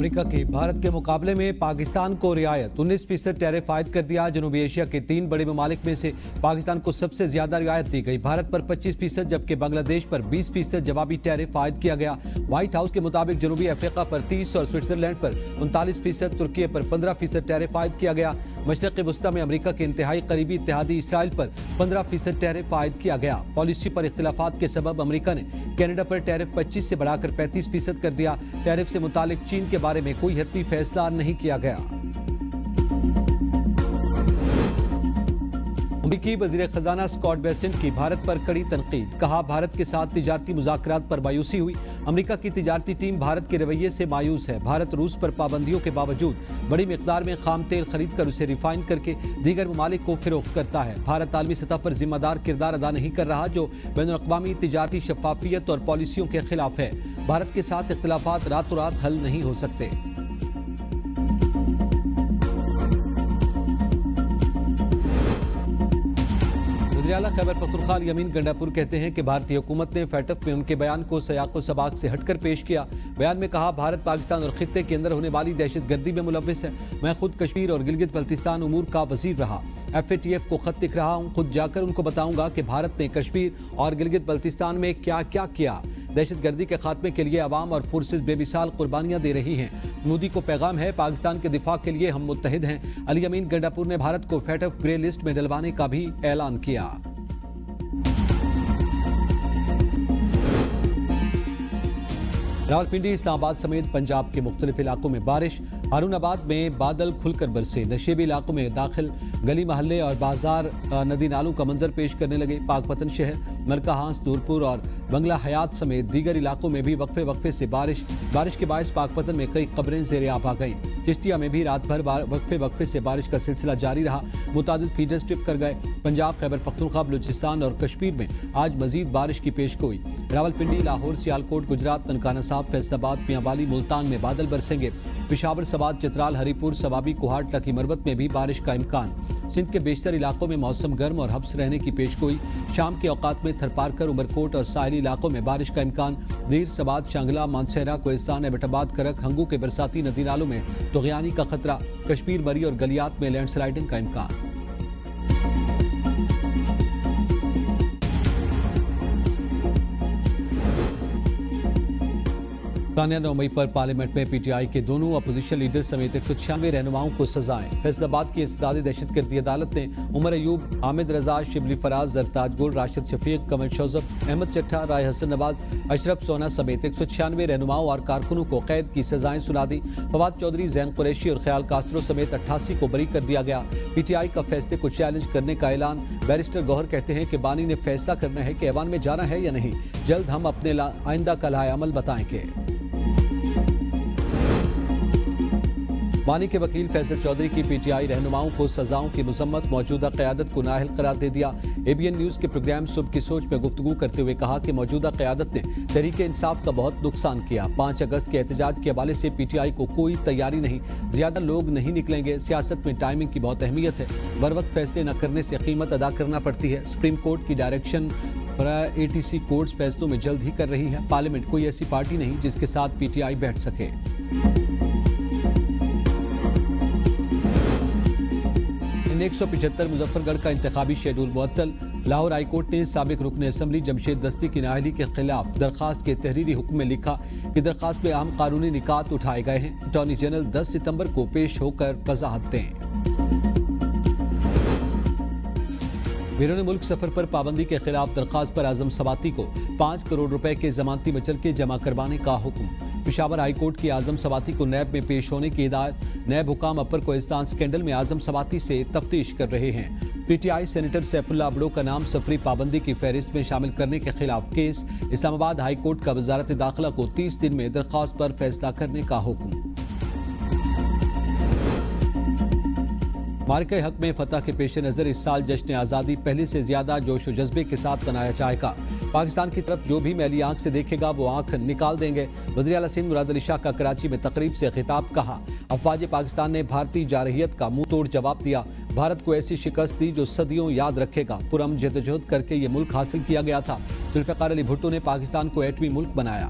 امریکہ کی بھارت کے مقابلے میں پاکستان کو رعایت 19% ٹیرف عائد کر دیا۔ جنوبی ایشیا کے 3 بڑے ممالک میں سے پاکستان کو سب سے زیادہ رعایت دی گئی۔ بھارت پر 25% جبکہ بنگلہ دیش پر 20% جوابی ٹیرف عائد کیا گیا۔ وائٹ ہاؤس کے مطابق جنوبی افریقہ پر 30 اور سوئٹزرلینڈ پر 39%، ترکی پر 15% ٹیرف عائد کیا گیا۔ مشرق وسطی میں امریکہ کے انتہائی قریبی اتحادی اسرائیل پر 15% ٹیرف عائد کیا گیا۔ پالیسی پر اختلافات کے سبب امریکہ نے کینیڈا پر ٹیرف 25 سے بڑھا کر 35% کر دیا۔ ٹیرف سے متعلق چین کے بارے میں کوئی حتمی فیصلہ نہیں کیا گیا۔ امریکی وزیر خزانہ اسکاٹ بیسنٹ کی بھارت پر کڑی تنقید، کہا بھارت کے ساتھ تجارتی مذاکرات پر مایوسی ہوئی۔ امریکہ کی تجارتی ٹیم بھارت کے رویے سے مایوس ہے۔ بھارت روس پر پابندیوں کے باوجود بڑی مقدار میں خام تیل خرید کر اسے ریفائن کر کے دیگر ممالک کو فروخت کرتا ہے۔ بھارت عالمی سطح پر ذمہ دار کردار ادا نہیں کر رہا، جو بین الاقوامی تجارتی شفافیت اور پالیسیوں کے خلاف ہے۔ بھارت کے ساتھ اختلافات راتوں رات حل نہیں ہو سکتے۔ وزیراعلیٰ خیبر پختونخوا الیمین گنڈاپور کہتے ہیں کہ بھارتی حکومت نے فیٹف میں ان کے بیان کو سیاق و سباق سے ہٹ کر پیش کیا۔ بیان میں کہا بھارت پاکستان اور خطے کے اندر ہونے والی دہشت گردی میں ملوث ہے۔ میں خود کشمیر اور گلگت بلتستان امور کا وزیر رہا۔ FATF کو خط لکھ رہا ہوں، خود جا کر ان کو بتاؤں گا کہ بھارت نے کشمیر اور گلگت بلتستان میں کیا کیا کیا۔ دہشت گردی کے خاتمے کے لیے عوام اور فورسز بے مثال قربانیاں دے رہی ہیں۔ مودی کو پیغام ہے، پاکستان کے دفاع کے لیے ہم متحد ہیں۔ علی امین گنڈاپور نے بھارت کو فیٹف گرے لسٹ میں ڈلوانے کا بھی اعلان کیا۔ راولپنڈی، اسلام آباد سمیت پنجاب کے مختلف علاقوں میں بارش۔ ہارون آباد میں بادل کھل کر برسے، نشیبی علاقوں میں داخل گلی محلے اور بازار ندی نالوں کا منظر پیش کرنے لگے۔ پاک پتن شہر، ملکہ ہانس، نورپور اور بنگلہ حیات سمیت دیگر علاقوں میں بھی وقفے وقفے سے بارش کے باعث پاک پتن میں کئی قبریں زیر آب آ گئیں۔ چشتیہ میں بھی رات بھر وقفے وقفے سے بارش کا سلسلہ جاری رہا، متعدد فیڈرز ٹرپ کر گئے۔ پنجاب، خیبر پختونخوا، بلوچستان اور کشمیر میں آج مزید بارش کی پیشگوئی۔ راولپنڈی، لاہور، سیالکوٹ، گجرات، ننکانہ صاحب، فیصل آباد، میاں والی، ملتان میں بادل برسیں گے۔ پشاور، سوات، چترال، ہری پور، سوابی، کوہاٹ، لکی مروت میں بھی بارش کا امکان۔ سندھ کے بیشتر علاقوں میں موسم گرم اور حبس رہنے کی پیشگوئی۔ شام کے اوقات میں تھرپارکر، عمرکوٹ اور ساحلی علاقوں میں بارش کا امکان۔ دیر، سوات، شانگلہ، مانسہرہ، کوہستان، ایبٹ آباد، کرک، ہنگو کے برساتی ندی نالوں میں طغیانی کا خطرہ۔ کشمیر، مری اور گلیات میں لینڈ سلائڈنگ کا امکان۔ ثانیہ 9 مئی پر پارلیمنٹ میں PTI کے دونوں اپوزیشن لیڈر سمیت 196 رہنماؤں کو سزائیں۔ فیصل آباد کی استدادی دہشت گردی عدالت نے عمر ایوب، حامد رضا، شبلی فراز، زرتاج گل، راشد شفیق، کمل شوذب، احمد چٹھا، رائے حسن نواز، اشرف سونا سمیت 196 رہنماؤں اور کارکنوں کو قید کی سزائیں سنا دی۔ فواد چودھری، زین قریشی اور خیال کاسترو سمیت 88 کو بری کر دیا گیا۔ PTI کا فیصلے کو چیلنج کرنے کا اعلان۔ بیرسٹر گوہر کہتے ہیں کہ بانی نے فیصلہ کرنا ہے کہ ایوان میں جانا ہے یا نہیں، جلد ہم اپنے آئندہ کا لائحہ عمل بتائیں گے۔ بانی کے وکیل فیصل چودھری کی PTI رہنماؤں کو سزاؤں کی مذمت، موجودہ قیادت کو نااہل قرار دے دیا۔ ABN نیوز کے پروگرام صبح کی سوچ میں گفتگو کرتے ہوئے کہا کہ موجودہ قیادت نے تحریک انصاف کا بہت نقصان کیا۔ 5 اگست کے احتجاج کے حوالے سے PTI کو کوئی تیاری نہیں، زیادہ لوگ نہیں نکلیں گے۔ سیاست میں ٹائمنگ کی بہت اہمیت ہے، بروقت فیصلے نہ کرنے سے قیمت ادا کرنا پڑتی ہے۔ سپریم کورٹ کی ڈائریکشن ATC کورٹس فیصلوں میں جلد ہی کر رہی ہے۔ پارلیمنٹ کوئی ایسی پارٹی نہیں جس کے ساتھ PTI بیٹھ سکے۔ ان 175 مظفر گڑھ کا انتخابی شیڈول معطل۔ لاہور ہائی کورٹ نے سابق رکن اسمبلی جمشید دستی کی نااہلی کے خلاف درخواست کے تحریری حکم میں لکھا کہ درخواست میں اہم قانونی نکات اٹھائے گئے ہیں۔ اٹارنی جنرل 10 ستمبر کو پیش ہو کر وضاحت دیں۔ بیرون ملک سفر پر پابندی کے خلاف درخواست پر اعظم سواتی کو 5 کروڑ روپے کے ضمانتی مچلکے جمع کروانے کا حکم۔ پشاور ہائی کورٹ کی اعظم سواتی کو نیب میں پیش ہونے کی ہدایت۔ نیب حکام اپر کوہستان سکینڈل میں اعظم سواتی سے تفتیش کر رہے ہیں۔ PTI سینیٹر سیف اللہ ابڑو کا نام سفری پابندی کی فہرست میں شامل کرنے کے خلاف کیس۔ اسلام آباد ہائی کورٹ کا وزارت داخلہ کو 30 دن میں درخواست پر فیصلہ کرنے کا حکم۔ مارکہ حق میں فتح کے پیش نظر اس سال جشن آزادی پہلے سے زیادہ جوش و جذبے کے ساتھ منایا جائے گا۔ پاکستان کی طرف جو بھی میلی آنکھ سے دیکھے گا وہ آنکھ نکال دیں گے۔ وزیر اعلیٰ سندھ مراد علی شاہ کا کراچی میں تقریب سے خطاب، کہا افواج پاکستان نے بھارتی جارحیت کا منہ توڑ جواب دیا۔ بھارت کو ایسی شکست دی جو صدیوں یاد رکھے گا۔ پرامن جدوجہد کر کے یہ ملک حاصل کیا گیا تھا۔ ذوالفقار علی بھٹو نے پاکستان کو ایٹمی ملک بنایا۔